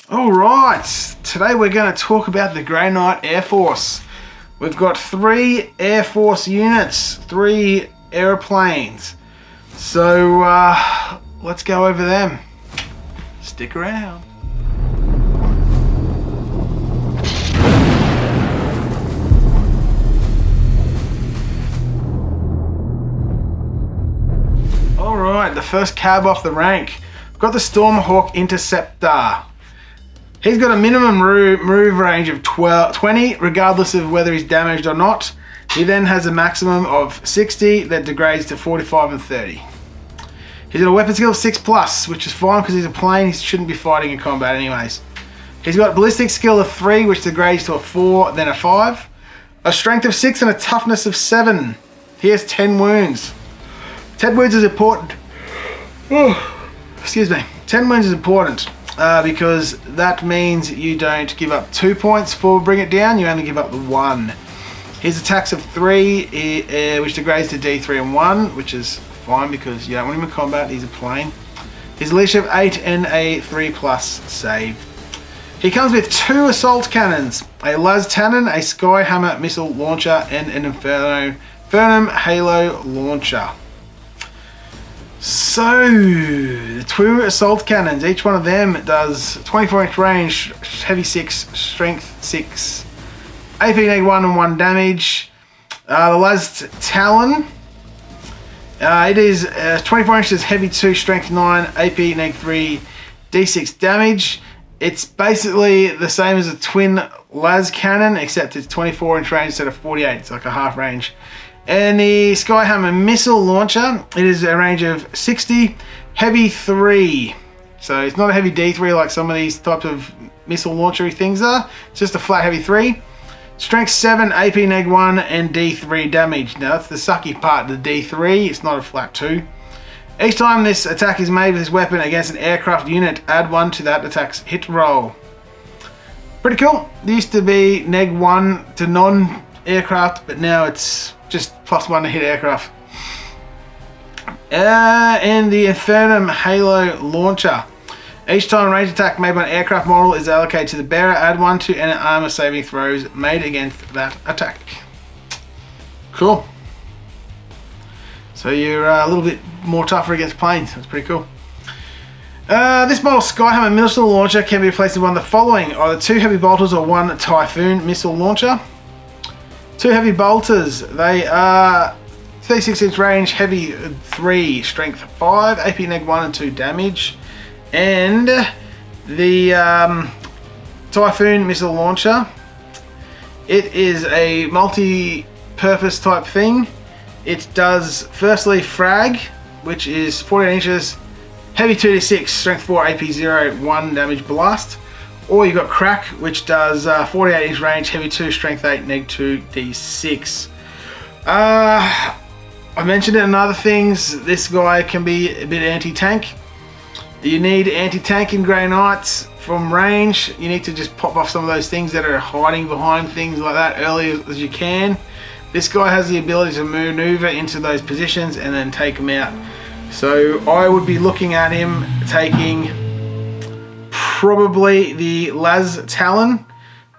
Alright, today we're going to talk about the Grey Knight Air Force. We've got 3 Air Force units, 3 aeroplanes. So let's go over them. Stick around. Alright, the first cab off the rank. We've got the Stormhawk Interceptor. He's got a minimum move range of 20, regardless of whether he's damaged or not. He then has a maximum of 60 that degrades to 45 and 30. He's got a weapon skill of 6+, which is fine because he's a plane. He shouldn't be fighting in combat anyways. He's got a ballistic skill of 3, which degrades to a 4, then a 5. A strength of 6 and a toughness of 7. He has 10 wounds. 10 wounds is important. Oh, excuse me. 10 wounds is important. Because that means you don't give up 2 points for bring it down, you only give up the 1. His attacks of 3, which degrades to D3 and 1, which is fine because you don't want him in combat, he's a plane. His leadership of 8 and a 3+ save. He comes with 2 assault cannons, a Las Talon, a Skyhammer missile launcher, and an Infernum Halo launcher. So, the 2 assault cannons, each one of them does 24-inch range, heavy 6, strength 6, AP -1 and 1 damage. The Las Talon, it is 24 inches, heavy 2, strength 9, AP -3, D6 damage. It's basically the same as a twin Las cannon, except it's 24-inch range instead of 48, it's like a half range. And the Skyhammer missile launcher, it is a range of 60, heavy 3. So it's not a heavy D3 like some of these types of missile launchery things are. It's just a flat heavy 3. Strength 7, AP -1, and D3 damage. Now that's the sucky part, the D3, it's not a flat 2. Each time this attack is made with this weapon against an aircraft unit, add 1 to that attack's hit roll. Pretty cool. It used to be -1 to non-aircraft, but now it's just +1 to hit aircraft. And the Infernum Halo launcher. Each time a range attack made by an aircraft model is allocated to the bearer, add 1 to any armor saving throws made against that attack. Cool. So you're a little bit more tougher against planes. That's pretty cool. This model Skyhammer missile launcher can be replaced with one of the following: either 2 heavy bolters or 1 Typhoon missile launcher. 2 heavy bolters, they are 36-inch range, heavy 3, strength 5, AP -1 and 2 damage. And the Typhoon missile launcher, it is a multi-purpose type thing. It does firstly frag, which is 48 inches, heavy 2d6, strength 4, AP 0, 1 damage blast. Or you've got crack, which does 48-inch range, heavy 2, strength 8, -2 d6. I mentioned it in other things, this guy can be a bit anti-tank. You need anti-tank in Grey Knights from range. You need to just pop off some of those things that are hiding behind things like that early as you can. This guy has the ability to maneuver into those positions and then take them out. So I would be looking at him taking probably the Las Talon.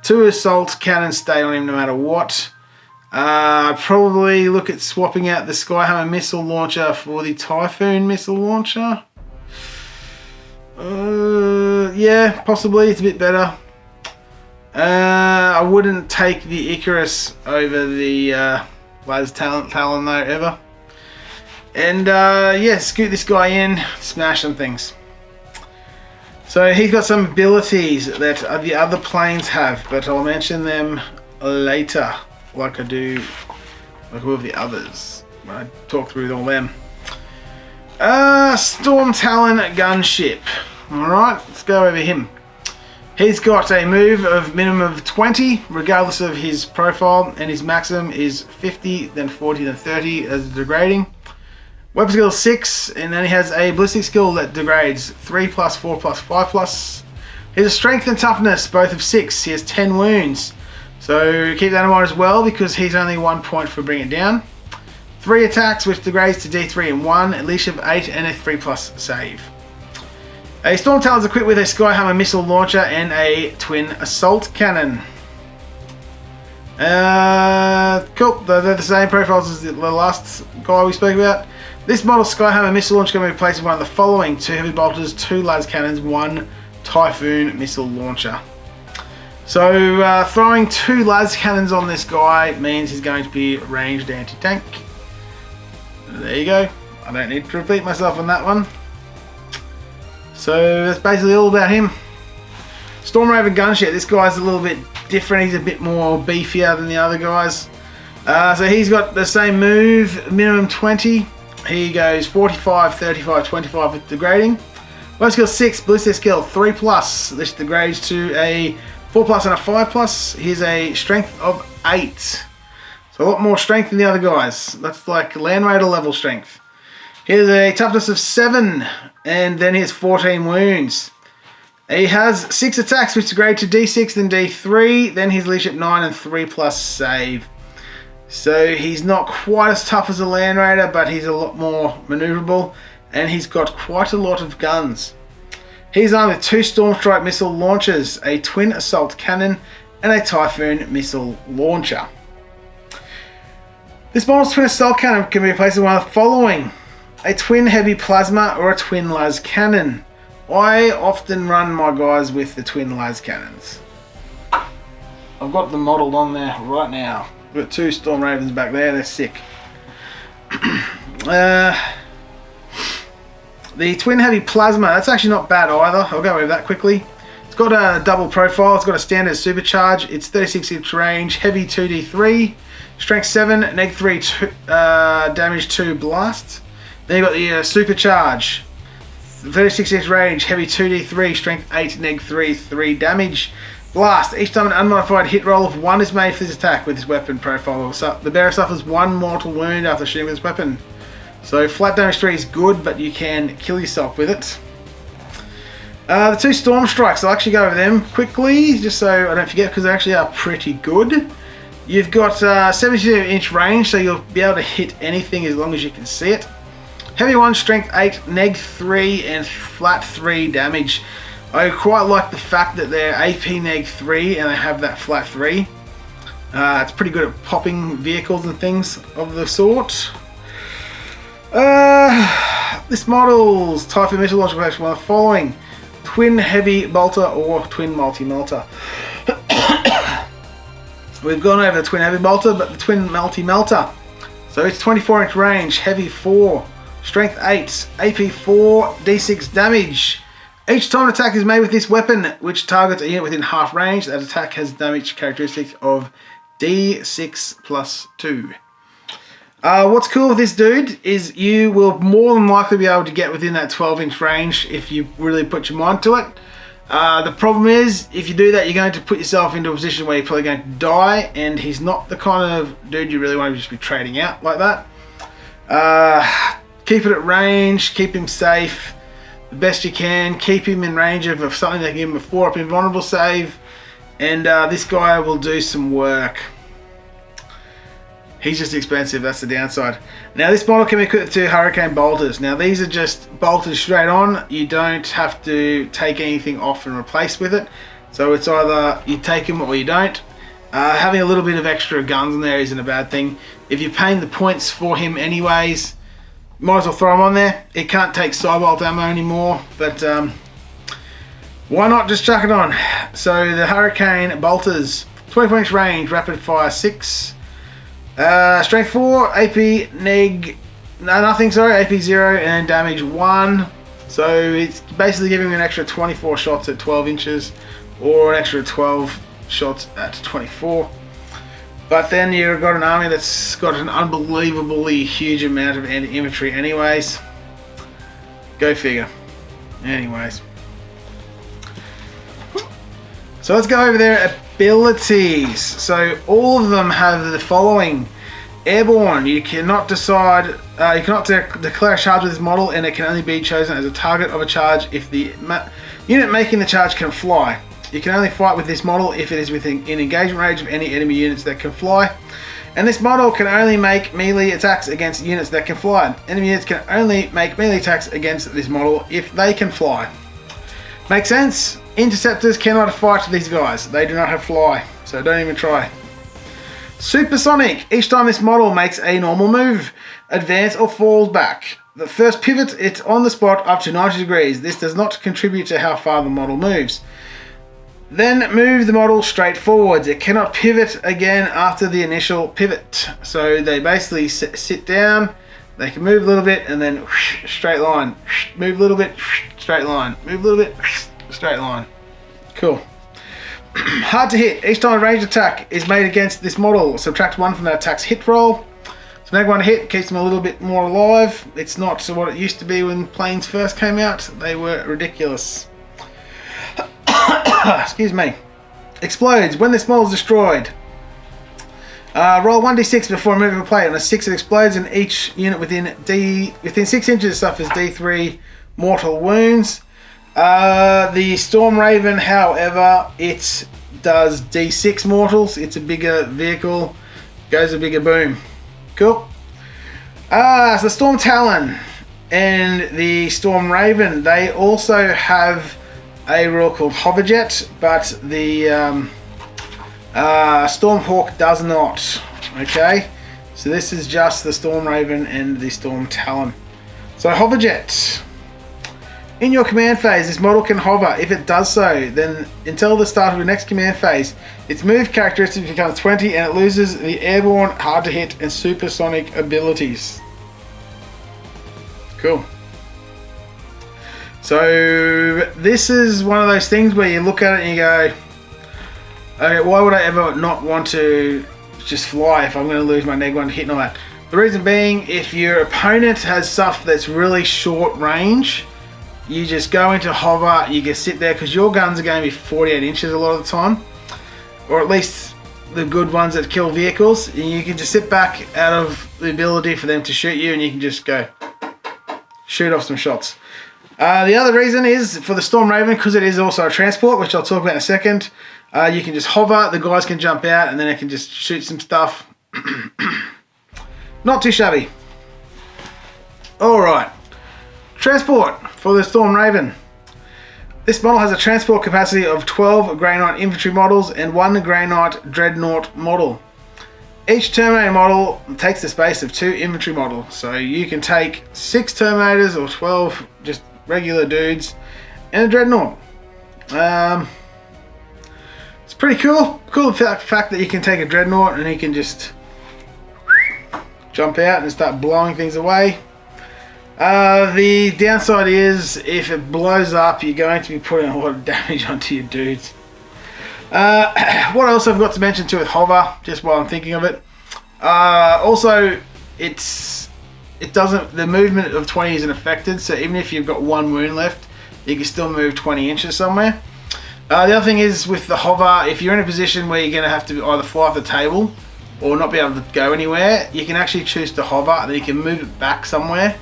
2 assault cannons stay on him no matter what. I'd probably look at swapping out the Skyhammer missile launcher for the Typhoon missile launcher. Yeah, possibly, it's a bit better. I wouldn't take the Icarus over the Las Talon though, ever. And yeah, scoot this guy in, smash some things. So he's got some abilities that the other planes have, but I'll mention them later, like I do with the others, when I talk through all them. Storm Talon Gunship. Alright, let's go over him. He's got a move of minimum of 20, regardless of his profile, and his maximum is 50, then 40, then 30 as degrading. Weapon skill 6, and then he has a ballistic skill that degrades 3+, 4+, 5+. He has a strength and toughness, both of 6. He has 10 wounds. So keep that in mind as well, because he's only 1 point for bringing it down. 3 attacks, which degrades to D3 and 1, a leash of 8, and a 3+ save. A Storm Talon is equipped with a Skyhammer missile launcher and a twin assault cannon. Cool, they're the same profiles as the last guy we spoke about. This model Skyhammer missile launcher can be replaced with one of the following: 2 heavy bolters, 2 las cannons, 1 Typhoon missile launcher. So throwing 2 las cannons on this guy means he's going to be ranged anti-tank. There you go. I don't need to repeat myself on that one. So that's basically all about him. Storm Raven Gunship. This guy's a little bit different. He's a bit more beefier than the other guys. So he's got the same move, minimum 20. He goes 45, 35, 25 with degrading. Weapon skill 6, ballistic skill 3+. This degrades to a 4+ and a 5+. He's a strength of 8. So a lot more strength than the other guys. That's like Land Raider level strength. Here's a toughness of 7, and then he has 14 wounds. He has 6 attacks, which degrade to D6, then D3, then his leadership 9 and 3+ save. So he's not quite as tough as a Land Raider, but he's a lot more maneuverable, and he's got quite a lot of guns. He's armed with 2 Storm Strike missile launchers, a twin assault cannon, and a Typhoon missile launcher. This model's twin assault cannon can be replaced with one of the following: a twin heavy plasma or a twin las cannon. I often run my guys with the twin las cannons. I've got them modelled on there right now. We've got 2 Storm Ravens back there, they're sick. The twin heavy plasma, that's actually not bad either. I'll go over that quickly. It's got a double profile, it's got a standard supercharge, it's 36-inch range, heavy 2d3, strength 7, -3 damage 2 blast. Then you've got the supercharge, 36-inch range, heavy 2d3, strength 8, -3, 3 damage. Blast. Each time an unmodified hit roll of 1 is made for this attack with this weapon profile, the bearer suffers 1 mortal wound after shooting with this weapon. So flat damage 3 is good, but you can kill yourself with it. The 2 Storm Strikes, I'll actually go over them quickly, just so I don't forget, because they actually are pretty good. You've got 72-inch range, so you'll be able to hit anything as long as you can see it. Heavy 1, strength 8, -3, and flat 3 damage. I quite like the fact that they're AP -3 and they have that flat 3. It's pretty good at popping vehicles and things of the sort. This model's Typhoon missile launcher collection one of the following: twin heavy bolter or twin multi-melter. We've gone over the twin heavy bolter, but the twin multi-melter. So it's 24-inch range, heavy 4, strength 8, AP 4, D6 damage. Each time an attack is made with this weapon, which targets a unit within half range, that attack has damage characteristics of D6 + 2. What's cool with this dude is you will more than likely be able to get within that 12-inch range if you really put your mind to it. The problem is, if you do that, you're going to put yourself into a position where you're probably going to die, and he's not the kind of dude you really want to just be trading out like that. Keep it at range, keep him safe the best you can, keep him in range of something that can give him a 4-up invulnerable save, and this guy will do some work. He's just expensive, that's the downside. Now this model can be equipped with 2 Hurricane Bolters. Now these are just bolted straight on, you don't have to take anything off and replace with it. So it's either you take him or you don't. Having a little bit of extra guns in there isn't a bad thing. If you're paying the points for him anyways, might as well throw him on there. It can't take Cybolt ammo anymore, but why not just chuck it on? So the Hurricane Bolters, 24-inch range, rapid fire 6, strength 4, AP AP 0, and damage 1. So it's basically giving him an extra 24 shots at 12 inches, or an extra 12 shots at 24. But then you've got an army that's got an unbelievably huge amount of infantry anyways. Go figure. Anyways. So let's go over their abilities. So all of them have the following. Airborne, you cannot decide, you cannot declare a charge with this model, and it can only be chosen as a target of a charge if the unit making the charge can fly. You can only fight with this model if it is within engagement range of any enemy units that can fly. And this model can only make melee attacks against units that can fly. Enemy units can only make melee attacks against this model if they can fly. Makes sense. Interceptors cannot fight these guys. They do not have fly, so don't even try. Supersonic. Each time this model makes a normal move, advance or falls back, the first pivot it's on the spot up to 90 degrees. This does not contribute to how far the model moves. Then move the model straight forwards. It cannot pivot again after the initial pivot. So they basically sit down, they can move a little bit and then straight line. Move a little bit, straight line. Move a little bit, straight line. Cool. Hard to hit. Each time a ranged attack is made against this model, subtract 1 from that attack's hit roll. So make 1 hit, keeps them a little bit more alive. It's not what it used to be when planes first came out. They were ridiculous. Excuse me. Explodes. When this model is destroyed, roll 1d6 before moving a plate. On a 6 it explodes and each unit within 6 inches suffers d3 mortal wounds. The Storm Raven, however, it does d6 mortals. It's a bigger vehicle, goes a bigger boom. Cool. So the Storm Talon and the Storm Raven, they also have a rule called Hoverjet, but the Stormhawk does not. Okay, so this is just the Storm Raven and the Storm Talon. So Hoverjet. In your command phase, this model can hover. If it does so, then until the start of the next command phase, its move characteristics becomes 20 and it loses the airborne, hard to hit, and supersonic abilities. Cool. So this is one of those things where you look at it and you go, okay, why would I ever not want to just fly if I'm going to lose my neg 1 to hit and all that? The reason being, if your opponent has stuff that's really short range, you just go into hover, you can sit there because your guns are going to be 48 inches a lot of the time, or at least the good ones that kill vehicles, and you can just sit back out of the ability for them to shoot you and you can just go shoot off some shots. The other reason is for the Storm Raven, because it is also a transport, which I'll talk about in a second. You can just hover, the guys can jump out and then they can just shoot some stuff. Not too shabby. Alright. Transport for the Storm Raven. This model has a transport capacity of 12 Grey Knight infantry models and 1 Grey Knight Dreadnought model. Each Terminator model takes the space of 2 infantry models, so you can take 6 Terminators or 12 just regular dudes and a Dreadnought. It's pretty cool. Cool fact that you can take a Dreadnought and he can just jump out and start blowing things away. The downside is if it blows up, you're going to be putting a lot of damage onto your dudes. What else I've got to mention too with hover, just while I'm thinking of it. Also, the movement of 20 isn't affected, so even if you've got 1 wound left, you can still move 20 inches somewhere. The other thing is with the hover, if you're in a position where you're going to have to either fly off the table or not be able to go anywhere, you can actually choose to hover and then you can move it back somewhere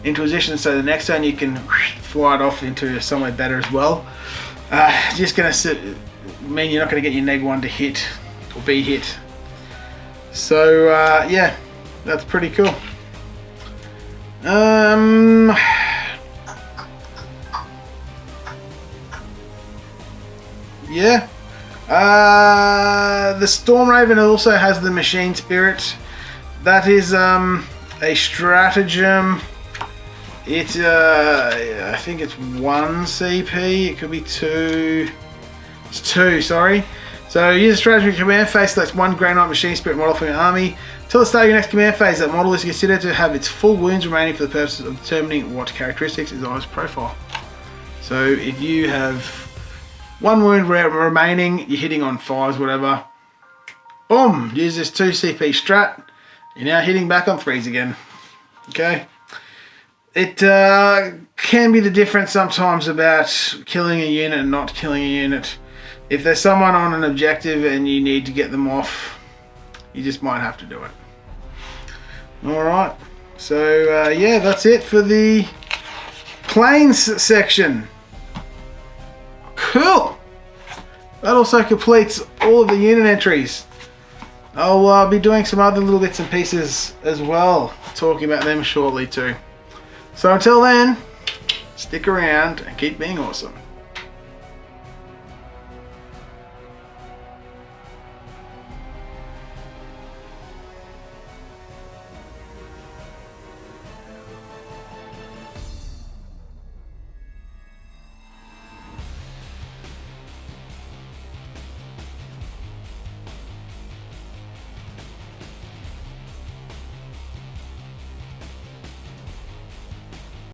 into position, so the next turn you can fly it off into somewhere better as well. Just going to mean you're not going to get your neg 1 to hit or be hit. So yeah, that's pretty cool. Yeah. The Storm Raven also has the Machine Spirit. That is a stratagem. It's I think it's 1 CP. It could be 2. It's 2. Sorry. So use a stratagem command phase. Select 1 Grey Knight Machine Spirit model from your army. Till the start of your next command phase, that model is considered to have its full wounds remaining for the purposes of determining what characteristics is on its profile. So if you have 1 wound remaining, you're hitting on 5s, whatever. Boom! Use this 2 CP strat. You're now hitting back on 3s again. Okay. It can be the difference sometimes about killing a unit and not killing a unit. If there's someone on an objective and you need to get them off, you just might have to do it. Alright, so yeah, that's it for the planes section. Cool! That also completes all of the unit entries. I'll be doing some other little bits and pieces as well, talking about them shortly too. So until then, stick around and keep being awesome.